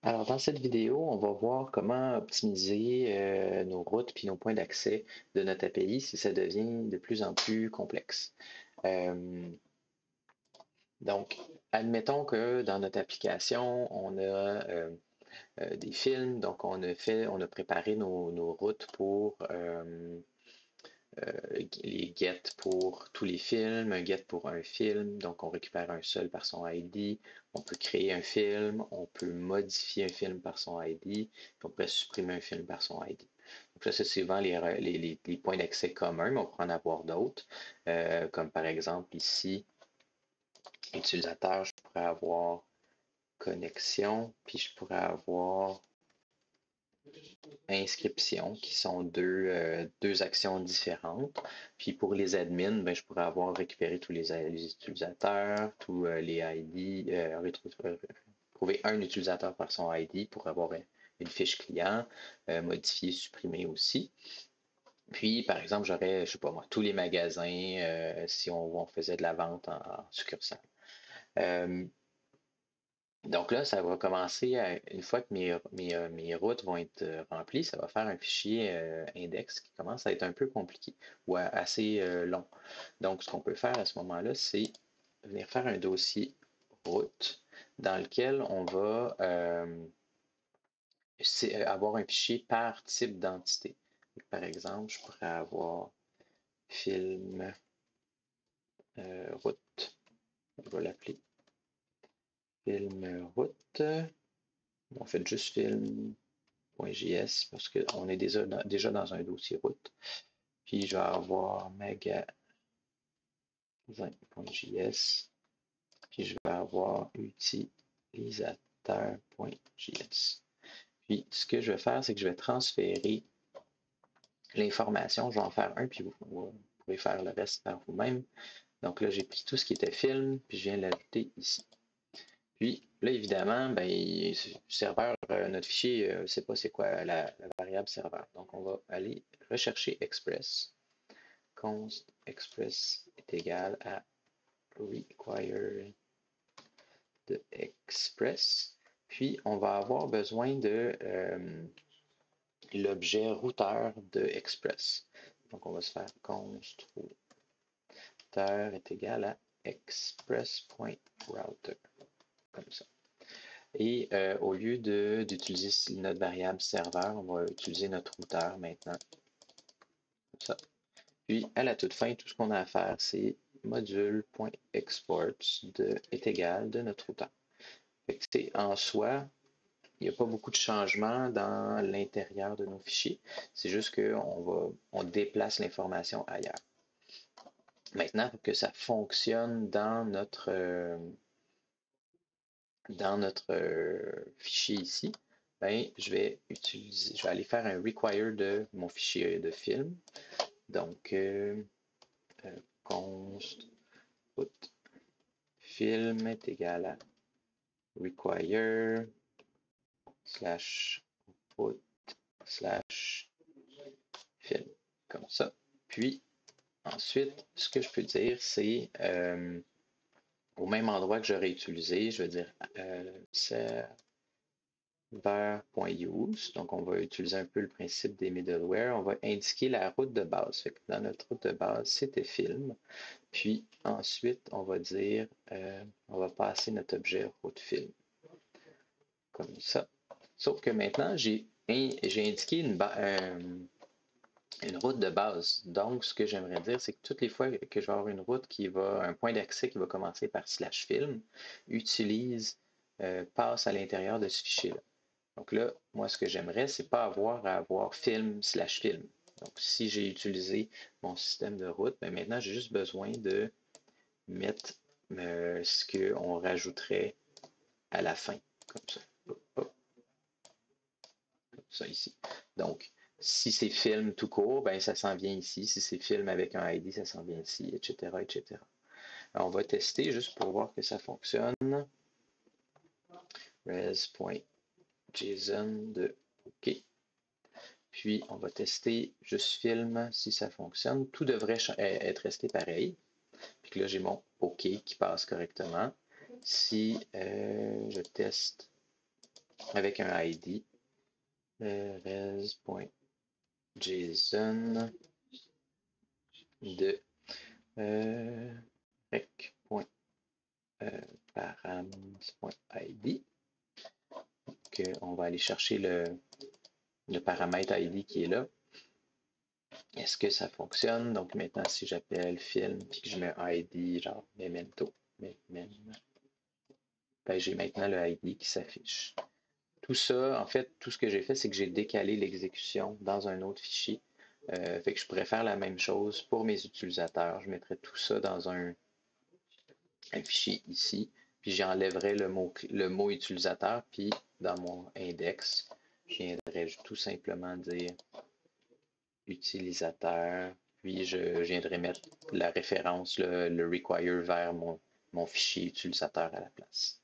Alors, dans cette vidéo, on va voir comment optimiser nos routes puis nos points d'accès de notre API si ça devient de plus en plus complexe. Donc, admettons que dans notre application, on a des films, donc on a préparé nos routes pour les get pour tous les films, un get pour un film, donc on récupère un seul par son ID, on peut créer un film, on peut modifier un film par son ID, on peut supprimer un film par son ID. Donc ça, c'est souvent les points d'accès communs, mais on peut en avoir d'autres, comme par exemple ici, utilisateur, je pourrais avoir connexion, puis je pourrais avoir inscription, qui sont deux actions différentes. Puis pour les admins, ben, je pourrais avoir récupéré tous les utilisateurs, tous les ID, trouver un utilisateur par son ID pour avoir une fiche client, modifier, supprimer aussi. Puis, par exemple, j'aurais, je sais pas moi, tous les magasins si on faisait de la vente en succursale. Donc là, ça va commencer, une fois que mes routes vont être remplies, ça va faire un fichier index qui commence à être un peu compliqué ou assez long. Donc, ce qu'on peut faire à ce moment-là, c'est venir faire un dossier route dans lequel on va avoir un fichier par type d'entité. Par exemple, je pourrais avoir film route, on va l'appeler film route. On fait juste film.js parce qu'on est déjà dans un dossier route. Puis je vais avoir magasin.js. Puis je vais avoir utilisateur.js. Puis ce que je vais faire, c'est que je vais transférer l'information. Je vais en faire un, puis vous pouvez faire le reste par vous-même. Donc là, j'ai pris tout ce qui était film, puis je viens l'ajouter ici. Puis là, évidemment, ben, le serveur, notre fichier, ne sait pas c'est quoi la variable serveur. Donc, on va aller rechercher express. Const express est égal à require de express. Puis, on va avoir besoin de l'objet routeur de express. Donc, on va se faire const routeur est égal à express.router. Comme ça. Et au lieu d'utiliser notre variable serveur, on va utiliser notre routeur maintenant. Comme ça. Puis à la toute fin, tout ce qu'on a à faire, c'est module.export est égal de notre routeur. En soi, il n'y a pas beaucoup de changements dans l'intérieur de nos fichiers. C'est juste qu'on déplace l'information ailleurs. Maintenant, pour que ça fonctionne dans notre fichier ici, ben, je vais aller faire un require de mon fichier de film. Donc, const put film est égal à require slash put slash film, comme ça. Puis, ensuite, ce que je peux dire, c'est au même endroit que j'aurais utilisé, je vais dire server.use. Donc, on va utiliser un peu le principe des middleware. On va indiquer la route de base. Fait que dans notre route de base, c'était film. Puis ensuite, on va dire, on va passer notre objet route film. Comme ça. Sauf que maintenant, j'ai indiqué une route de base. Donc, ce que j'aimerais dire, c'est que toutes les fois que je vais avoir une route un point d'accès qui va commencer par /film, passe à l'intérieur de ce fichier-là. Donc là, moi, ce que j'aimerais, c'est pas avoir à avoir film/film. Donc, si j'ai utilisé mon système de route, ben maintenant, j'ai juste besoin de mettre ce qu'on rajouterait à la fin, comme ça. Comme ça ici. Donc, si c'est film tout court, ben ça s'en vient ici. Si c'est film avec un ID, ça s'en vient ici, etc., etc. Alors, on va tester juste pour voir que ça fonctionne. res.json de OK. Puis, on va tester juste film si ça fonctionne. Tout devrait être resté pareil. Puis là, j'ai mon OK qui passe correctement. Si je teste avec un ID, res.json de rec.params.id. Donc, on va aller chercher le paramètre ID qui est là. Est-ce que ça fonctionne? Donc maintenant, si j'appelle film puis que je mets un ID genre memento, ben, j'ai maintenant le ID qui s'affiche. Tout ça, en fait, tout ce que j'ai fait, c'est que j'ai décalé l'exécution dans un autre fichier. Fait que je pourrais faire la même chose pour mes utilisateurs. Je mettrais tout ça dans un fichier ici, puis j'enlèverais le mot utilisateur, puis dans mon index, je viendrais tout simplement dire utilisateur, puis je viendrai mettre la référence, le require vers mon fichier utilisateur à la place.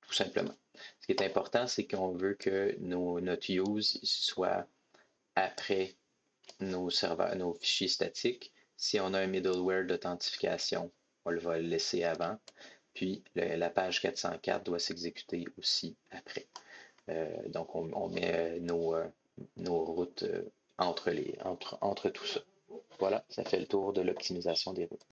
Tout simplement. Ce qui est important, c'est qu'on veut que notre use soit après nos serveurs, nos fichiers statiques. Si on a un middleware d'authentification, on va le laisser avant. Puis la page 404 doit s'exécuter aussi après. Donc on met nos routes entre tout ça. Voilà, ça fait le tour de l'optimisation des routes.